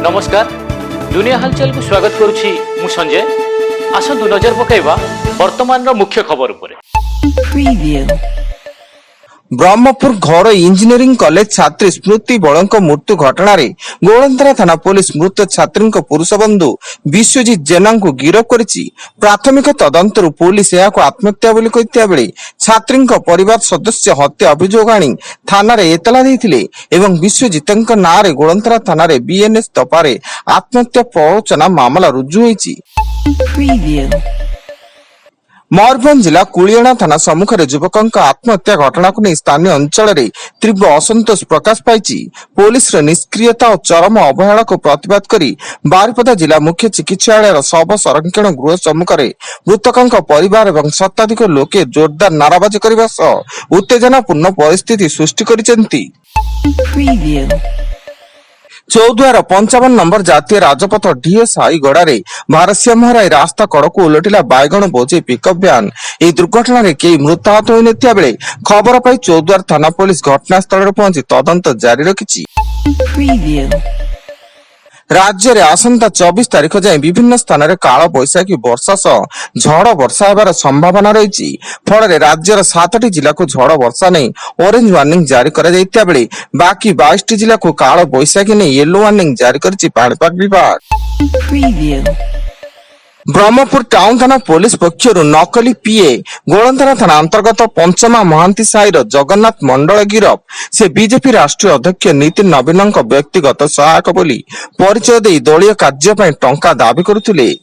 नमस्कार दुनिया हालचाल को स्वागत करुछि मु संजय। आसंतु नजर पकाइबा वर्तमान रो मुख्य खबर उपरे। ब्रह्मपुर घर इंजीनियरिंग कॉलेज छात्री स्मृति बड़ों मृत्यु घटना रे गोलंतरा थाना पुलिस मृत छात्री पुरुष बंधु विश्वजीत जेना को गिरफ्त करिछि। प्राथमिक तदंतर पुलिस यह आत्महत्या बोली कहता बेले छात्री परिवार सदस्य हत्या अभियोग आनी थाना रे एतला देथिले एवं विश्वजीत नाँ रे गोलंतरा थाना रे बीएनएस तपारे आत्महत्या प्ररोचना मामला रुजु होइछि। मयूरभंज जिला कुलियाणा थाना सम्मुख में युवक आत्महत्या घटना को नहीं स्थानीय अंचल में तीव्र असंतोष प्रकाश पाई। पुलिस निष्क्रियता और चरम अवहेला को प्रतिवाद करी बारिपदा जिला मुख्य चिकित्सालय शव संरक्षण गृह सम्मुख में मृतकों परिवार और शताधिक लोके जोरदार नाराबाजी करने सह उत्तेजनापूर्ण परिस्थिति सृष्टि करिसेंती। चौद्वार 55 नंबर जातीय राजपथ डीएसआई गड़े भारसाम्य हराई रास्ता कड़क उलटिला बैगण बोझे पिकअप भ्यान। यह दुर्घटना रे कई मृताहत होई बेले खबर पाई चौद्वार थाना पुलिस घटनास्थल पहुंची तदंत जारी रखिछि। राज्य रे आसंता 24 तारिख जाए विभिन्न स्थान रे काल बैशाखी वर्षा सह झड़ वर्षा हेबार संभावना रही। फल राज्यर 7टी जिला को झड़ वर्षा नहीं ऑरेंज वार्निंग जारी करा जाइता बेले बाकी 22टी जिला को काल बैशाखी नहीं येलो वार्निंग जारी करिछि पाणीपाग विभाग। ब्रह्मपुर टाउन थाना पुलिस पक्षर नकली पीए गोलंतरा थाना अंतर्गत पंचमा महांती साहिर जगन्नाथ मंडल गिरफ। से बीजेपी राष्ट्रीय अध्यक्ष नितिन नवीन व्यक्तिगत सहायक बोली परिचय दे दलीय कार्य टंका दाबी करुथिले।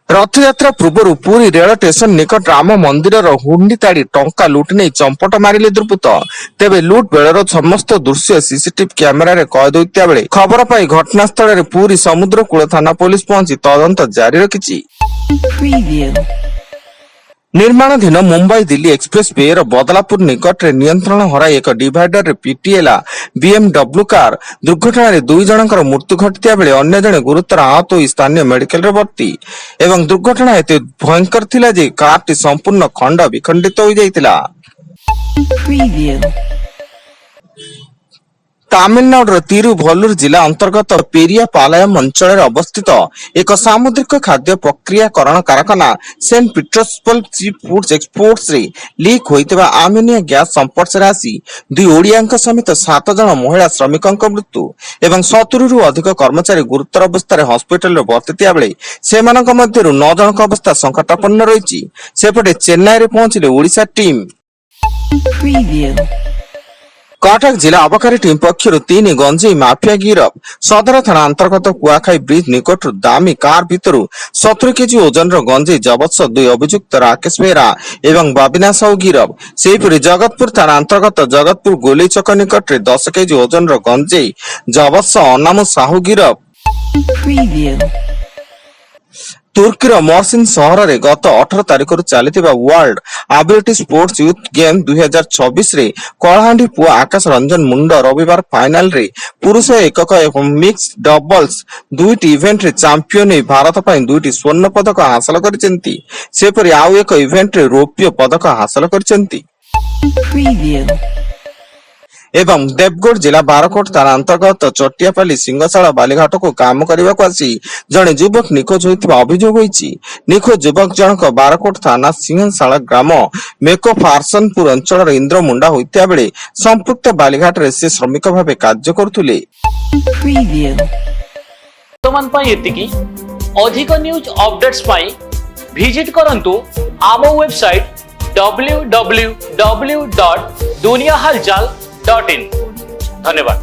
रथयात्रा पूर्व पुरी रेल स्टेशन निकट राम मंदिर हुंडी ताड़ी टंका लुट नहीं चंपट मारिले दुर्बृत्त। तेबे लुट बेलर समस्त दृश्य सीसीटीवी कैमेरा रे कैद होइता बेले खबर पाई घटनास्थल रे पुरी समुद्रकूल थाना पुलिस पहुंची तदंत जारी रखिछि। निर्माणाधीन मुंबई दिल्ली एक्सप्रेस वे बदलापुर निकट रे नियंत्रण हराई एक डिवाइडर रे पीटीएला बीएमडब्ल्यू कार दुर्घटना रे 2 जनकर मृत्यु घटिया बेले अन्य जने गुरुतर आहत होई स्थानीय मेडिकल रे भर्ती। एवं दुर्घटना एते भयंकर थिला जे कार टी संपूर्ण खंड विखंडित हो जाइतिला। तमिलनाडु तिरुवल्लुर जिला अंतर्गत पेरियापालयम अंचल अवस्थित एक सामुद्रिक खाद्य प्रक्रियाकरण कारखाना saint Petersburg sea foods exports रे लीक होइतबा आमोनिया गैस संपर्क रे आसी 2 ओडियांक समेत 7 जन महिला श्रमिकंक मृत्यु एवं 70 रु अधिक कर्मचारी गुरुतर अवस्था रे हॉस्पिटल रे भर्ती बेले सेमानक मध्यरु 9 जनक अवस्था संकटापन्न रहिछि। सेपटे चेन्नई रे पहुंचिले ओडिशा टीम। कटक जिला अबकारी टीम पक्षर 3 गंजेई माफिया गिरफ। सदर थाना अंतर्गत कुआखाई ब्रिज निकट दामी कार भितर 70 केजी ओजन गंजेई जबत 2 अभियुक्त राकेश बेहरा एवं बाबिना साहू गिरफ। सेहीपरि जगतपुर थाना अंतर्गत जगतपुर गोली चक निकट 10 केजी ओजन गंजेई जबत अनामु साहू गिरफ। तुर्कीर मर्सिन सहर रे गत 18 तारिख चलता world ability sports youth game 2026 रे कलाहांडी पुआ आकाश रंजन मुंड रविवार फाइनल रे पुरुष एकक एवं मिक्स डबल्स 2टी इवेंट रे चैंपियन होई भारत पई 2टी स्वर्ण पदक हासिल करिसेंती। सेपरि आउ एक इवेंट रे रौप्य पदक हासिल करिसेंती। एवं देवगढ़ जिला बारकोट थाना अंतर्गत चटियापाली सिंहशाला बालीघाट को काम करने को आसी जड़े युवक निखोज होइतिबा अभियोग होइछि। निखोज युवक जनक बारकोट थाना सिंहशाला ग्राम मेको फारसनपुर अंचल इंद्र मुंडा होइतिबा बेले संपुक्त बालीघाट रे से श्रमिक भावे कार्य करथुले। वर्तमान पई एतिकी अधिक न्यूज अपडेट्स पई विजिट करंतु आम वेबसाइट www.duniyahalchal.in। धन्यवाद।